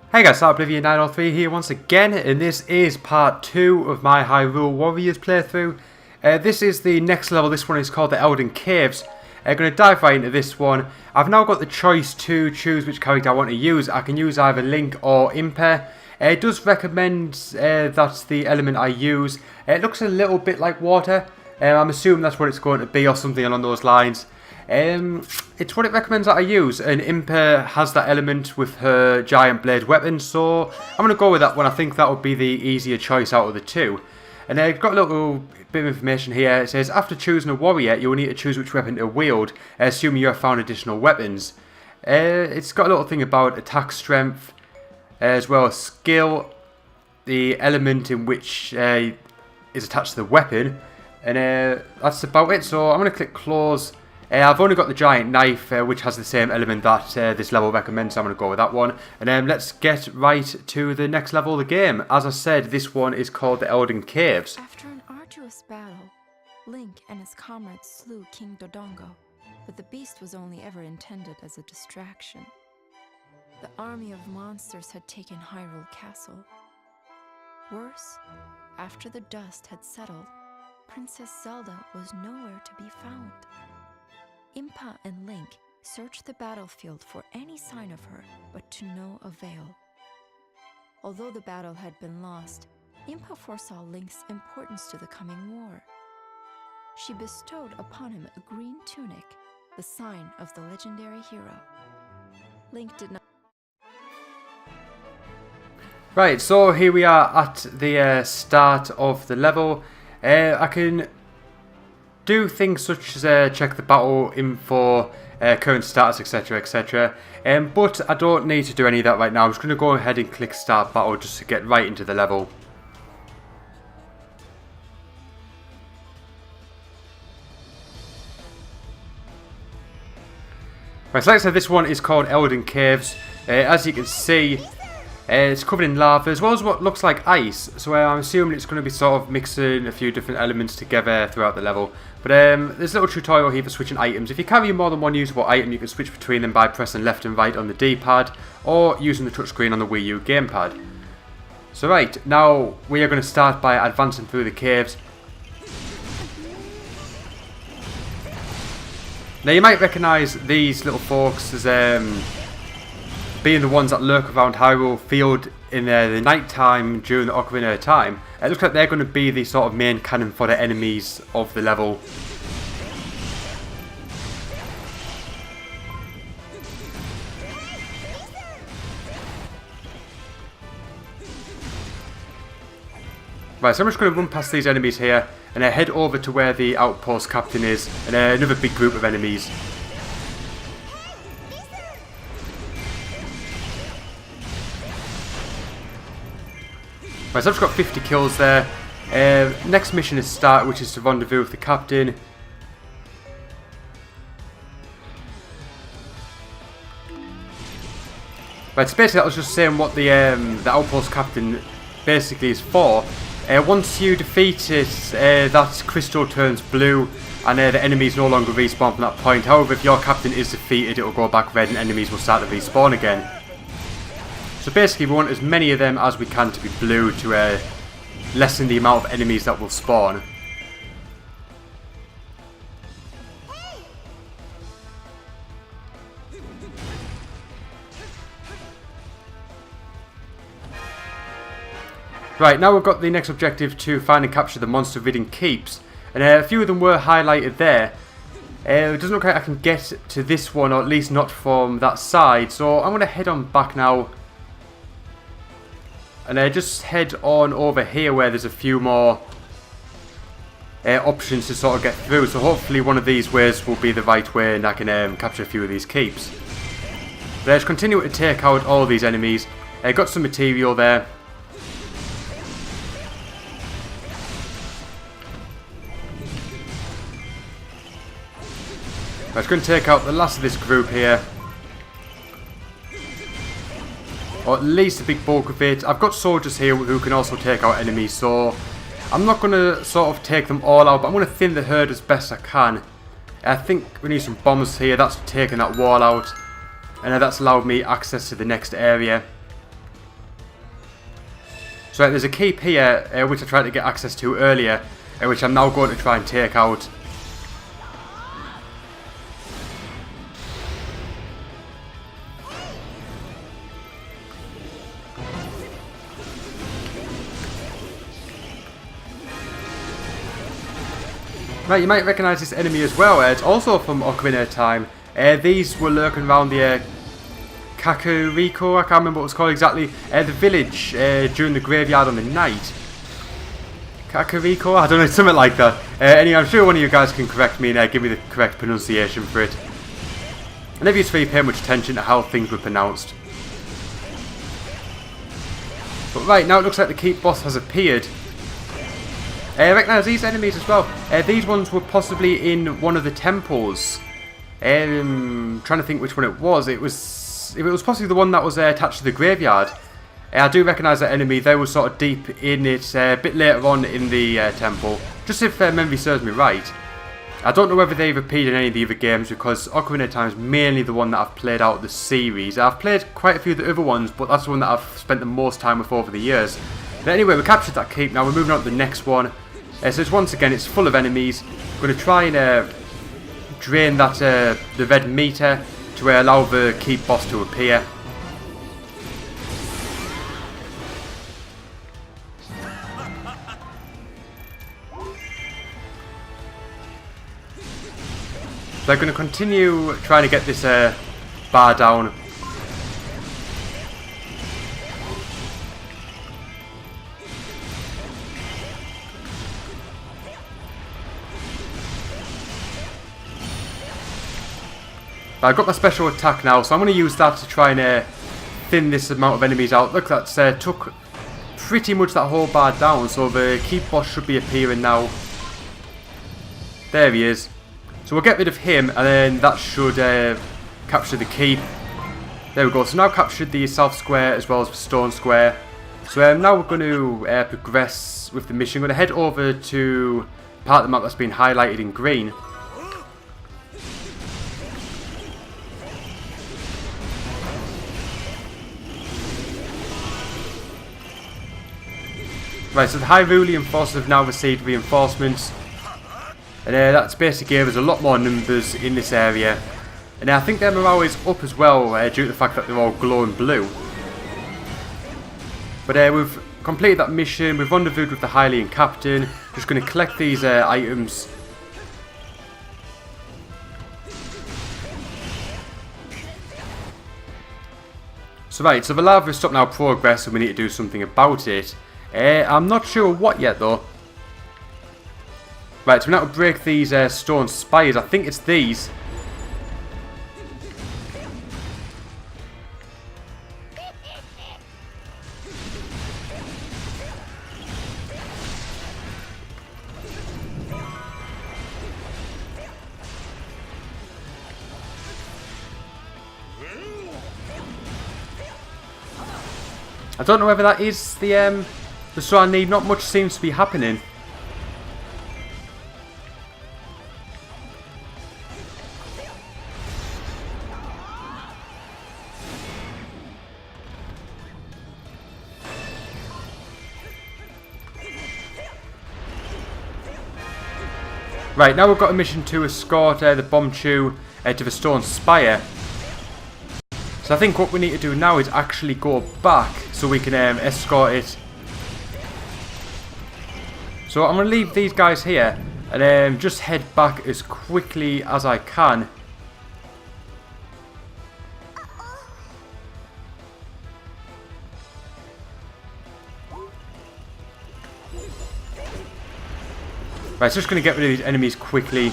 Hey guys, Oblivion903 here once again, and this is part 2 of my Hyrule Warriors playthrough. This is the next level. This one is called the Eldin Caves. I'm going to dive right into this one. I've now got the choice to choose which character I want to use. I can use either Link or Impa. It does recommend that's the element I use. It looks a little bit like water. I'm assuming that's what it's going to be or something along those lines. It's what it recommends that I use, and Impa has that element with her giant blade weapon, so I'm going to go with that one. I think that would be the easier choice out of the two. And I've got a little bit of information here. It says, after choosing a warrior, you will need to choose which weapon to wield, assuming you have found additional weapons. It's got a little thing about attack strength, as well as skill, the element in which is attached to the weapon, and that's about it. So I'm going to click close. I've only got the giant knife, which has the same element that this level recommends, so I'm going to go with that one. And let's get right to the next level of the game. As I said, this one is called the Eldin Caves. After an arduous battle, Link and his comrades slew King Dodongo, but the beast was only ever intended as a distraction. The army of monsters had taken Hyrule Castle. Worse, after the dust had settled, Princess Zelda was nowhere to be found. Impa and Link searched the battlefield for any sign of her, but to no avail. Although the battle had been lost, Impa foresaw Link's importance to the coming war. She bestowed upon him a green tunic, the sign of the legendary hero. Link did not... Right, so here we are at the start of the level. I can do things such as check the battle info, current status, etc, etc. But I don't need to do any of that right now. I'm just going to go ahead and click start battle just to get right into the level. Right, so like I said, this one is called Eldin Caves. As you can see, it's covered in lava as well as what looks like ice, so I'm assuming it's going to be sort of mixing a few different elements together throughout the level. But there's a little tutorial here for switching items. If you carry more than one usable item, you can switch between them by pressing left and right on the D-pad or using the touchscreen on the Wii U gamepad. So right, now we are going to start by advancing through the caves. Now you might recognise these little folks as being the ones that lurk around Hyrule Field in the night time during the Ocarina of Time. It looks like they're going to be the sort of main cannon for the enemies of the level. Right, so I'm just going to run past these enemies here and head over to where the outpost captain is and another big group of enemies. Right, so I've just got 50 kills there. Next mission is start, which is to rendezvous with the captain. Right, so basically that was just saying what the outpost captain basically is for. Once you defeat it, that crystal turns blue and the enemies no longer respawn from that point. However, if your captain is defeated, it will go back red and enemies will start to respawn again. So basically we want as many of them as we can to be blue to lessen the amount of enemies that will spawn. Right, now we've got the next objective to find and capture the monster-ridden keeps. And a few of them were highlighted there. It doesn't look like I can get to this one, or at least not from that side. So I'm going to head on back now. And just head on over here where there's a few more options to sort of get through. So hopefully one of these ways will be the right way and I can capture a few of these keeps. But just continue to take out all these enemies. Got some material there. I'm just going to take out the last of this group here. Or at least a big bulk of it. I've got soldiers here who can also take out enemies, so I'm not going to sort of take them all out, but I'm going to thin the herd as best I can. I think we need some bombs here. That's taking that wall out, and that's allowed me access to the next area. So there's a keep here, which I tried to get access to earlier, which I'm now going to try and take out. Right, you might recognise this enemy as well. It's also from Ocarina of Time. These were lurking around the Kakariko, I can't remember what it was called exactly, the village during the graveyard on the night. Kakariko? I don't know, something like that. Anyway, I'm sure one of you guys can correct me and give me the correct pronunciation for it. I never used to really pay much attention to how things were pronounced. But right, now it looks like the keep boss has appeared. I recognise these enemies as well. These ones were possibly in one of the temples. Trying to think which one it was. It was possibly the one that was attached to the graveyard. I do recognise that enemy. They were sort of deep in it a bit later on in the temple. Just if memory serves me right. I don't know whether they've appeared in any of the other games because Ocarina of Time is mainly the one that I've played out of the series. I've played quite a few of the other ones, but that's the one that I've spent the most time with over the years. But anyway, we captured that keep. Now we're moving on to the next one. So it's, once again, it's full of enemies. I'm going to try and drain that the red meter to allow the keep boss to appear. So I'm going to continue trying to get this bar down. But I've got my special attack now, so I'm going to use that to try and thin this amount of enemies out. Look, that's took pretty much that whole bar down, so the keep boss should be appearing now. There he is. So we'll get rid of him, and then that should capture the keep. There we go. So now I've captured the south square as well as the stone square. So now we're going to progress with the mission. I'm going to head over to part of the map that's been highlighted in green. Right, so the Hyrulean forces have now received reinforcements. And that's basically gave us a lot more numbers in this area. And I think their morale is up as well due to the fact that they're all glowing blue. But we've completed that mission. We've rendezvoused with the Hylian captain. Just going to collect these items. So right, so the lava has stopped our progress and we need to do something about it. I'm not sure what yet though. Right, so we now have to break these stone spires. I think it's these. I don't know whether that is the stone I need. Not much seems to be happening. Right, now we've got a mission to escort the bomb chew to the stone spire. So I think what we need to do now is actually go back so we can escort it. So I'm going to leave these guys here and just head back as quickly as I can. Right, so just going to get rid of these enemies quickly.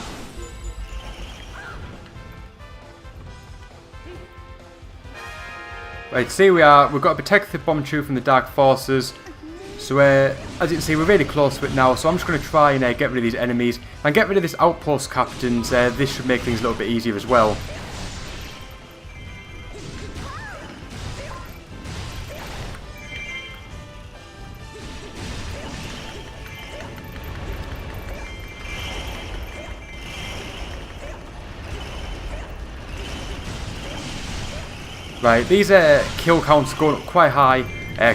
Right, see we are. We've got to protect the bomb chew from the dark forces. So as you can see, we're really close to it now. So I'm just going to try and get rid of these enemies. And get rid of this outpost captains. This should make things a little bit easier as well. Right, these kill counts are going up quite high.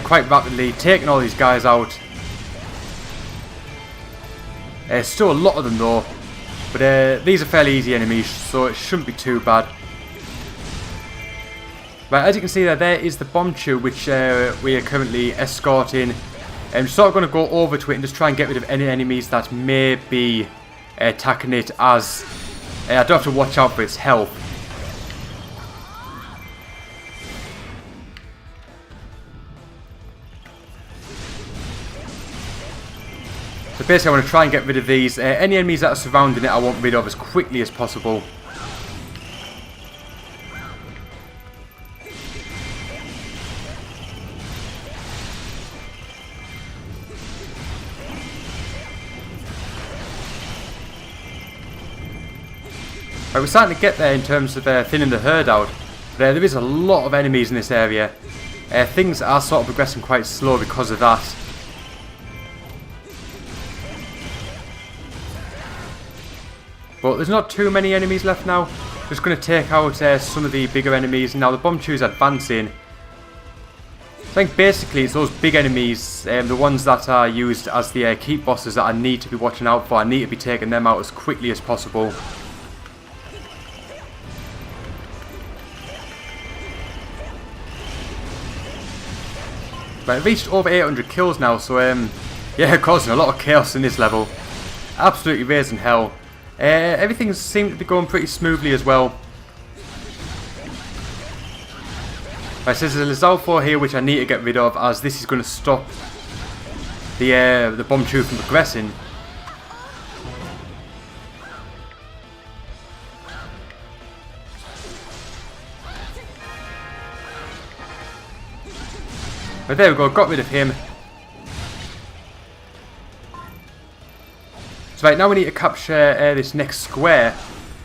quite rapidly, taking all these guys out. Still a lot of them though, but these are fairly easy enemies, so it shouldn't be too bad. Right, as you can see there is the bomb tube which we are currently escorting. I'm sort of going to go over to it and just try and get rid of any enemies that may be attacking it, as I do have to watch out for its health. So basically I want to try and get rid of these. Any enemies that are surrounding it I want rid of as quickly as possible. Right, we're starting to get there in terms of thinning the herd out. There is a lot of enemies in this area. Things are sort of progressing quite slow because of that. But there's not too many enemies left now. Just going to take out some of the bigger enemies. Now the bomb tube is advancing. I think basically it's those big enemies, the ones that are used as the keep bosses, that I need to be watching out for. I need to be taking them out as quickly as possible. Right, I've reached over 800 kills now, so yeah, causing a lot of chaos in this level. Absolutely raising hell. Everything seemed to be going pretty smoothly as well. Right, so there's a Lizalfo here which I need to get rid of, as this is going to stop the bomb tube from progressing. But there we go, got rid of him. So right, now we need to capture this next square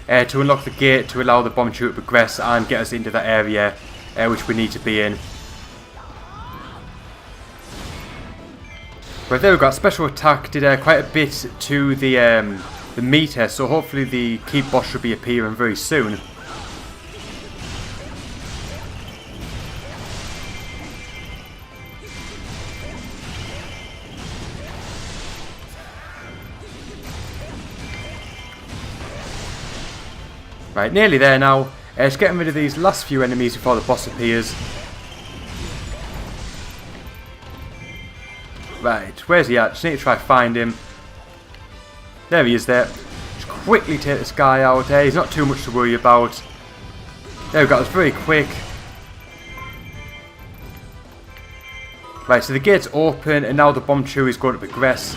to unlock the gate to allow the bomb tube to progress and get us into that area which we need to be in. Right, there we go, special attack did quite a bit to the meter, so hopefully the keep boss should be appearing very soon. Right, nearly there now. Just getting rid of these last few enemies before the boss appears. Right, where's he at? Just need to try to find him. There he is there. Just quickly take this guy out. He's not too much to worry about. There we go, it's very quick. Right, so the gate's open and now the bomb tube is going to progress.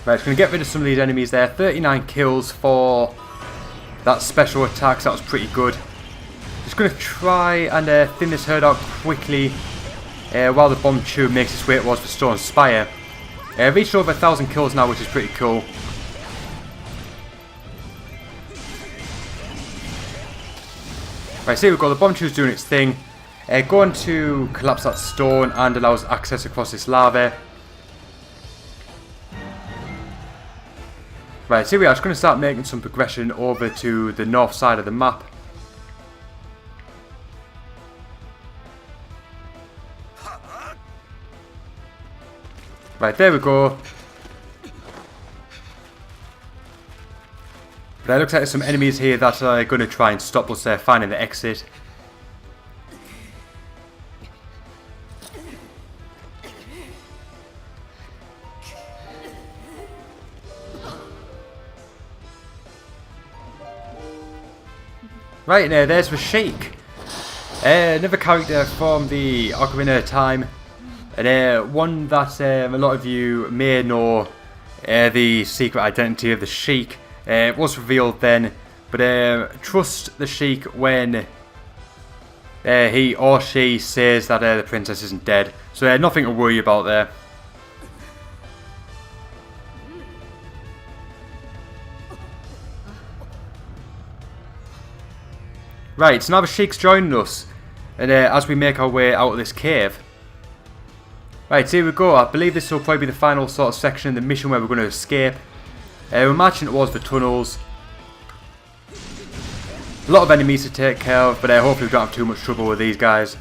Right, just going to get rid of some of these enemies there. 39 kills for that special attack, so that was pretty good. Just going to try and thin this herd out quickly while the bomb tube makes its way towards the Stone Spire. Reached over 1,000 kills now, which is pretty cool. Right, so here we go, the bomb tube's doing its thing. Going to collapse that stone and allows access across this lava. Right, so here we are, just going to start making some progression over to the north side of the map. Right, there we go. But it looks like there's some enemies here that are going to try and stop us finding the exit. Right, there's the Sheik. Another character from the Ocarina of Time. And one that a lot of you may know, the secret identity of the Sheik. It was revealed then, but trust the Sheik when he or she says that the princess isn't dead. So nothing to worry about there. Right, so now the Sheik's joining us, and as we make our way out of this cave. Right, here we go. I believe this will probably be the final sort of section of the mission where we're going to escape. We're marching towards the tunnels. A lot of enemies to take care of, but hopefully we don't have too much trouble with these guys.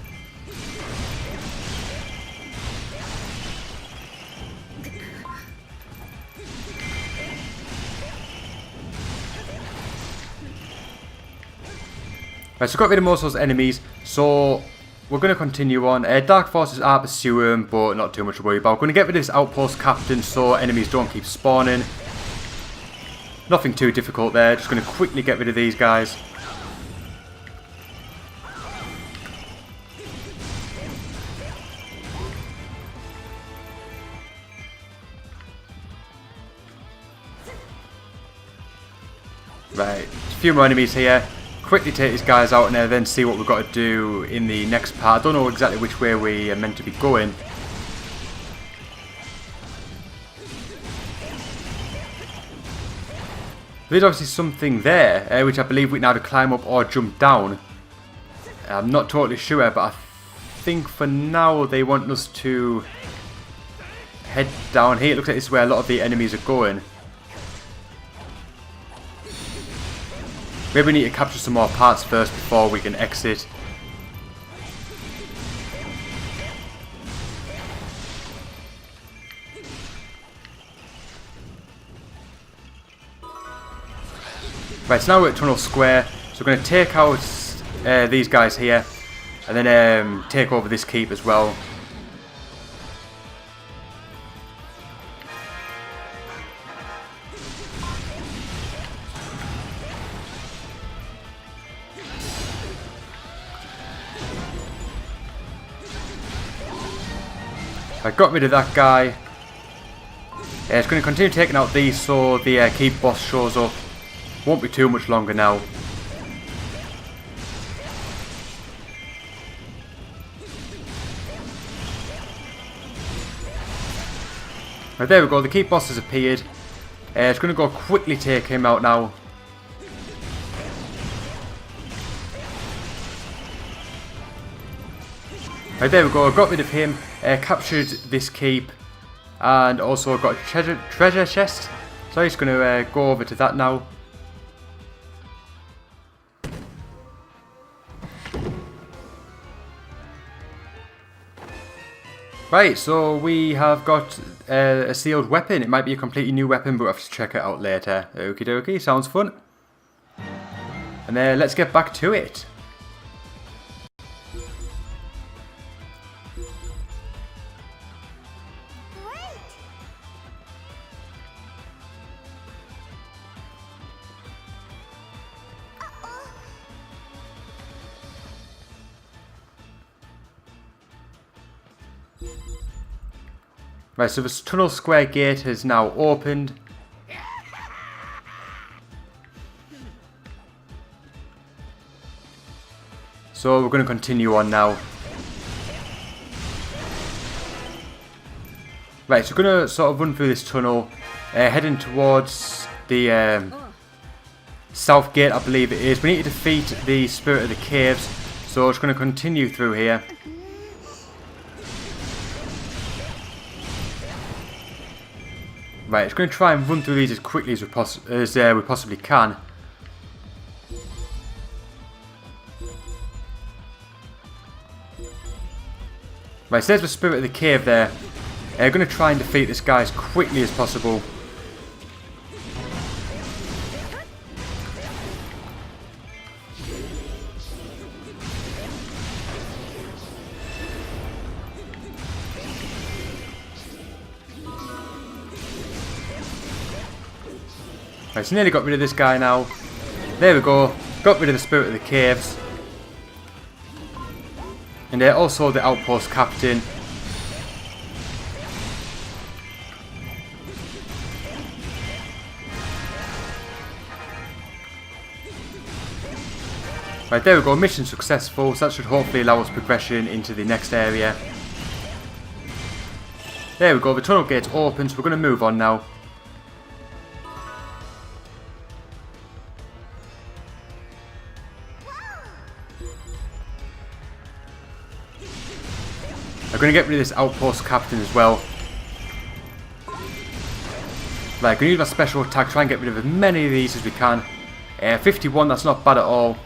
Right, so got rid of most of those enemies, so we're going to continue on. Dark forces are pursuing, but not too much to worry about. We're going to get rid of this outpost captain so enemies don't keep spawning. Nothing too difficult there, just going to quickly get rid of these guys. Right, a few more enemies here. Quickly take these guys out and then see what we've got to do in the next part. I don't know exactly which way we are meant to be going. There's obviously something there, which I believe we can either climb up or jump down. I'm not totally sure, but I think for now they want us to head down here. It looks like this is where a lot of the enemies are going. Maybe we need to capture some more parts first before we can exit. Right, so now we're at Tunnel Square. So we're going to take out these guys here. And then take over this keep as well. I got rid of that guy. It's going to continue taking out these so the keep boss shows up. Won't be too much longer now. Right, there we go, the keep boss has appeared. It's going to go quickly take him out now. Right, there we go, got rid of him, captured this keep, and also got a treasure chest. So I'm just going to go over to that now. Right, so we have got a sealed weapon. It might be a completely new weapon, but we'll have to check it out later. Okie dokie, sounds fun. And then let's get back to it. Right, so this Tunnel Square gate has now opened. So we're going to continue on now. Right, so we're going to sort of run through this tunnel, heading towards the south gate, I believe it is. We need to defeat the Spirit of the Caves, so we're just going to continue through here. Right, just going to try and run through these as quickly as we possibly can. Right, so there's the Spirit of the Cave there. We're going to try and defeat this guy as quickly as possible. Right, so nearly got rid of this guy now. There we go. Got rid of the Spirit of the Caves. And also the outpost captain. Right, there we go. Mission successful. So that should hopefully allow us progression into the next area. There we go. The tunnel gate's open, so we're going to move on now. I'm going to get rid of this outpost captain as well. Right, I'm going to use my special attack, try and get rid of as many of these as we can. 51, that's not bad at all.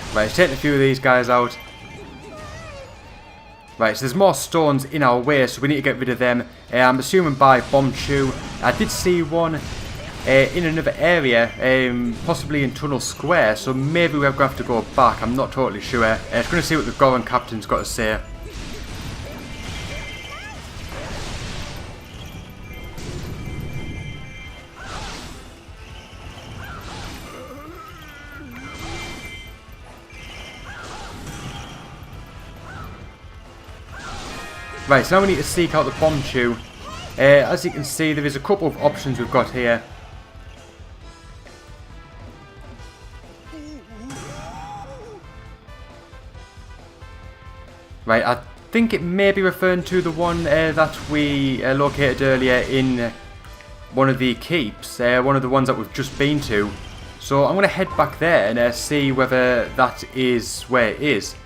Right, let's take a few of these guys out. Right, so there's more stones in our way, so we need to get rid of them. I'm assuming by Bombchu. I did see one in another area, possibly in Tunnel Square, so maybe we're going to have to go back. I'm not totally sure. Just going to see what the Goron Captain's got to say. Right, so now we need to seek out the Bombchu. As you can see, there is a couple of options we've got here. Right, I think it may be referring to the one that we located earlier in one of the keeps, one of the ones that we've just been to. So I'm going to head back there and see whether that is where it is.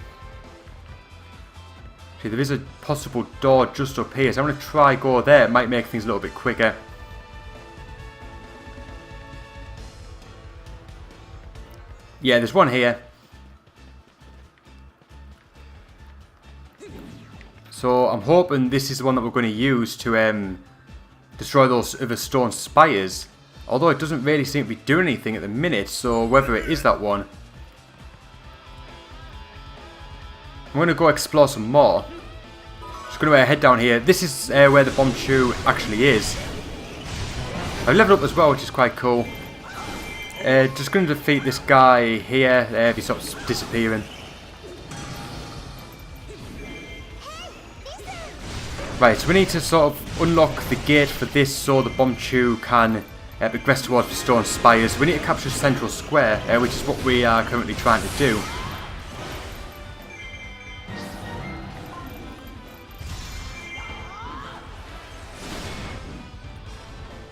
See, there is a possible door just up here, so I'm going to try go there. It might make things a little bit quicker. Yeah, there's one here. So I'm hoping this is the one that we're going to use to destroy those other stone spires. Although it doesn't really seem to be doing anything at the minute, so whether it is that one. I'm going to go explore some more. Just going to head down here. This is where the Bombchu actually is. I've leveled up as well, which is quite cool. Just going to defeat this guy here. If he stops disappearing. Right, so we need to sort of unlock the gate for this so the Bombchu can progress towards the stone spires. We need to capture Central Square, which is what we are currently trying to do.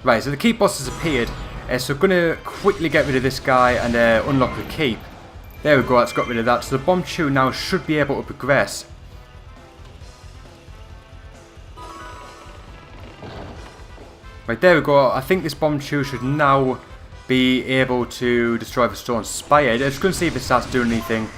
Right, so the keep boss has appeared, so I'm going to quickly get rid of this guy and unlock the keep. There we go, that's got rid of that. So the Bombchu now should be able to progress. Right, there we go. I think this Bombchu should now be able to destroy the stone spire. I'm just going to see if it starts doing anything.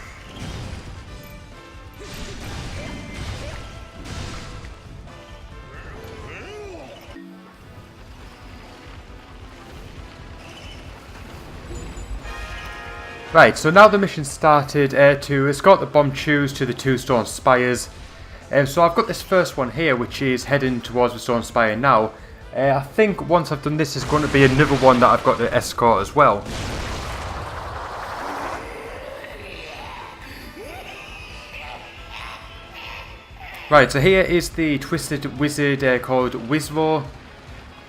Right, so now the mission started to escort the Bombchus to the two stone spires. So I've got this first one here, which is heading towards the stone spire now. I think once I've done this, there's going to be another one that I've got to escort as well. Right, so here is the twisted wizard called Wizro.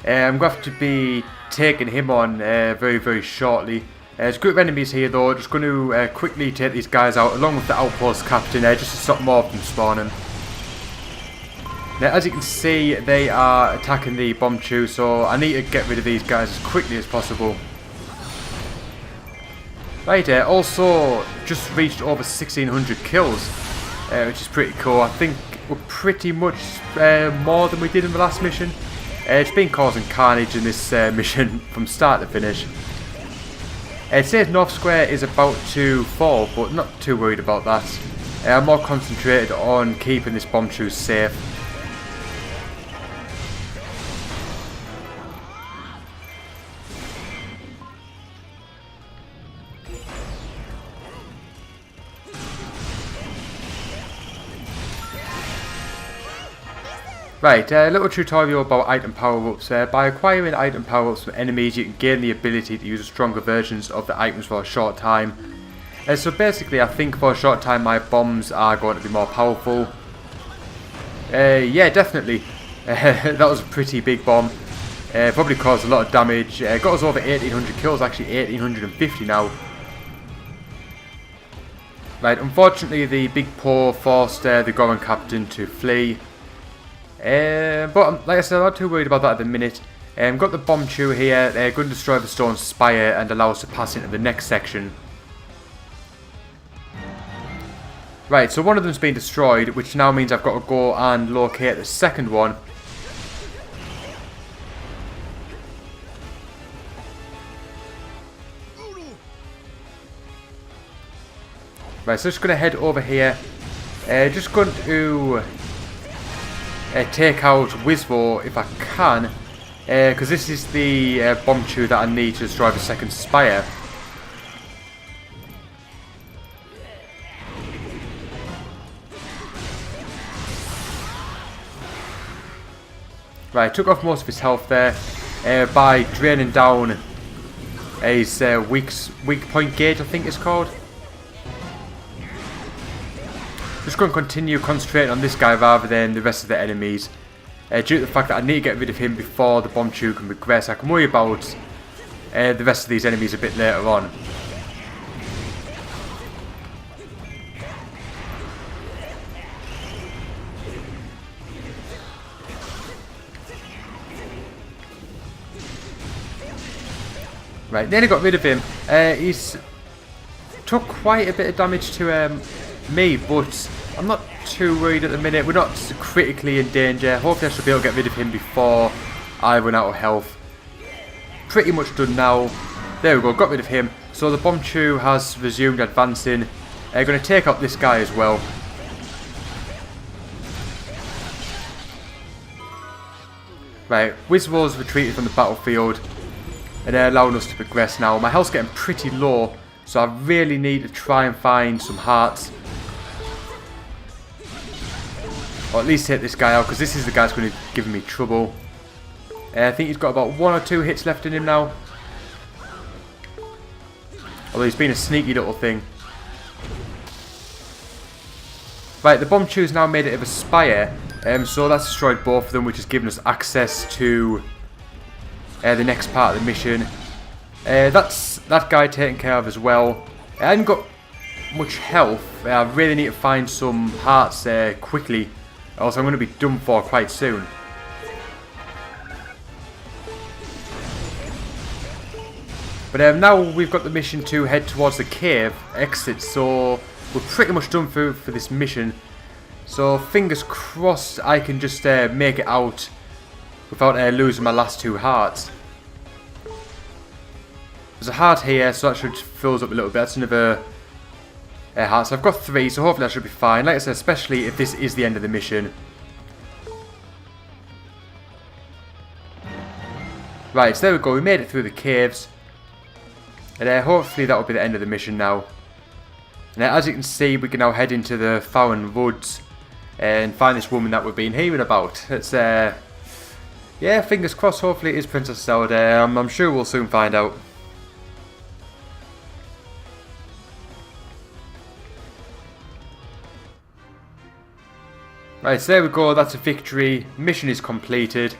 I'm going to have to be taking him on very, very shortly. There's a group of enemies here though. Just going to quickly take these guys out along with the outpost captain just to stop more of them spawning. Now, as you can see, they are attacking the Bombchu, so I need to get rid of these guys as quickly as possible. Right, also just reached over 1600 kills, which is pretty cool. I think we're pretty much more than we did in the last mission. It's been causing carnage in this mission from start to finish. It says North Square is about to fall, but not too worried about that. I'm more concentrated on keeping this Bombchu safe. Right, a little tutorial about item power-ups. By acquiring item power-ups from enemies, you can gain the ability to use stronger versions of the items for a short time. So basically, I think for a short time my bombs are going to be more powerful. Yeah, definitely. That was a pretty big bomb. Probably caused a lot of damage. Got us over 1800 kills, actually 1850 now. Right, unfortunately the big paw forced the Goron captain to flee. But like I said, I'm not too worried about that at the minute. Got the bomb chew here. Going to destroy the stone spire and allow us to pass into the next section. Right, so one of them's been destroyed, which now means I've got to go and locate the second one. Right, so just going to head over here. Just going to take out Wizvo if I can. Because this is the bomb chew that I need to destroy the second spire. Right, took off most of his health there by draining down his weak point gauge, I think it's called. Just going to continue concentrating on this guy rather than the rest of the enemies. Due to the fact that I need to get rid of him before the bomb chew can progress. I can worry about the rest of these enemies a bit later on. Right, nearly got rid of him. He's took quite a bit of damage to me, but I'm not too worried at the minute. We're not critically in danger. Hopefully I should be able to get rid of him before I run out of health. Pretty much done now. There we go, got rid of him. So the bomb chew has resumed advancing. Going to take out this guy as well. Right, Wizwo's retreated from the battlefield. And they're allowing us to progress now. My health's getting pretty low, so I really need to try and find some hearts. Or at least hit this guy out, because this is the guy that's going to give me trouble. I think he's got about 1 or 2 hits left in him now. Although he's been a sneaky little thing. Right, the bomb chew's now made it of a spire. So that's destroyed both of them, which has given us access to the next part of the mission. That's that guy taken care of as well. I haven't got much health. I really need to find some hearts quickly, or else I'm going to be done for quite soon. But now we've got the mission to head towards the cave exit, so we're pretty much done for this mission. So fingers crossed I can just make it out without losing my last 2 hearts. There's a heart here, so that should fill us up a little bit. That's another heart. So I've got 3, so hopefully that should be fine. Like I said, especially if this is the end of the mission. Right, so there we go. We made it through the caves. And hopefully that will be the end of the mission now. And as you can see, we can now head into the Foreign Woods and find this woman that we've been hearing about. It's yeah, fingers crossed. Hopefully it is Princess Zelda. I'm sure we'll soon find out. Right, so there we go. That's a victory. Mission is completed.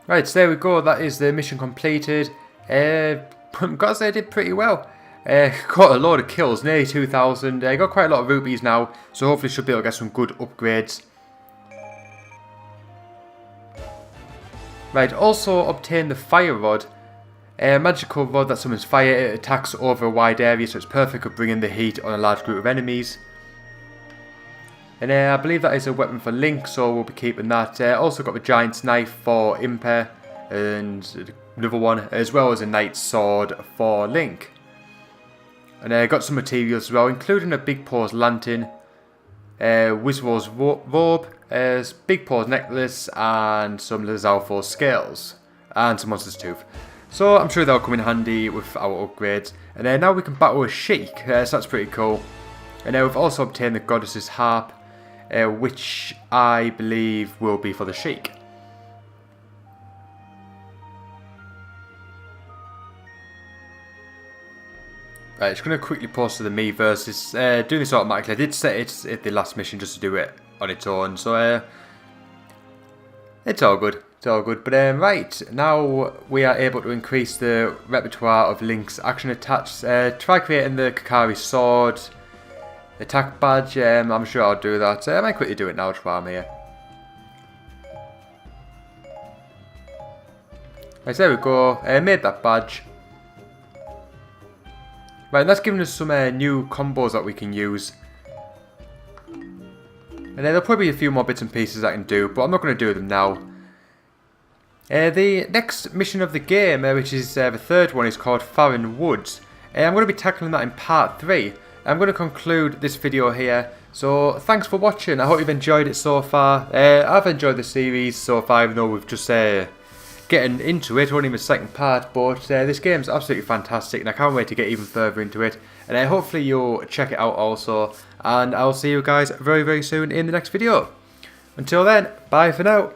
Right, so there we go. That is the mission completed. Gotta say I did pretty well. Got a load of kills, nearly 2,000. Got quite a lot of rupees now, so hopefully should be able to get some good upgrades. Right, also obtain the fire rod. A magical rod that summons fire. It attacks over a wide area, so it's perfect for bringing the heat on a large group of enemies. And I believe that is a weapon for Link, so we'll be keeping that. Also got the Giant's Knife for Impa, and another one, as well as a Knight's Sword for Link. And got some materials as well, including a Big Paw's Lantern, Wizwo's Robe, Big Paw's Necklace, and some Lizalfo's Scales, and some Monster's Tooth. So I'm sure they'll come in handy with our upgrades. And now we can battle a Sheik, so that's pretty cool. And we've also obtained the Goddess's Harp, which I believe will be for the Sheik. Right, just going to quickly pause to the Miiverse. It's doing this automatically. I did set it at the last mission just to do it on its own, so it's all good. It's all good. But right, now we are able to increase the repertoire of Link's action attacks. Try creating the Kakari sword, attack badge. I'm sure I'll do that. I might quickly do it now while I'm here. Right, so there we go. Made that badge. Right, that's giving us some new combos that we can use. And there'll probably be a few more bits and pieces I can do, but I'm not going to do them now. The next mission of the game, which is the third one, is called Farron Woods. I'm going to be tackling that in part 3. I'm going to conclude this video here. So thanks for watching. I hope you've enjoyed it so far. I've enjoyed the series so far, even though we've just getting into it, only my second part, but this game's absolutely fantastic and I can't wait to get even further into it, and hopefully you'll check it out also, and I'll see you guys very soon in the next video. Until then, bye for now.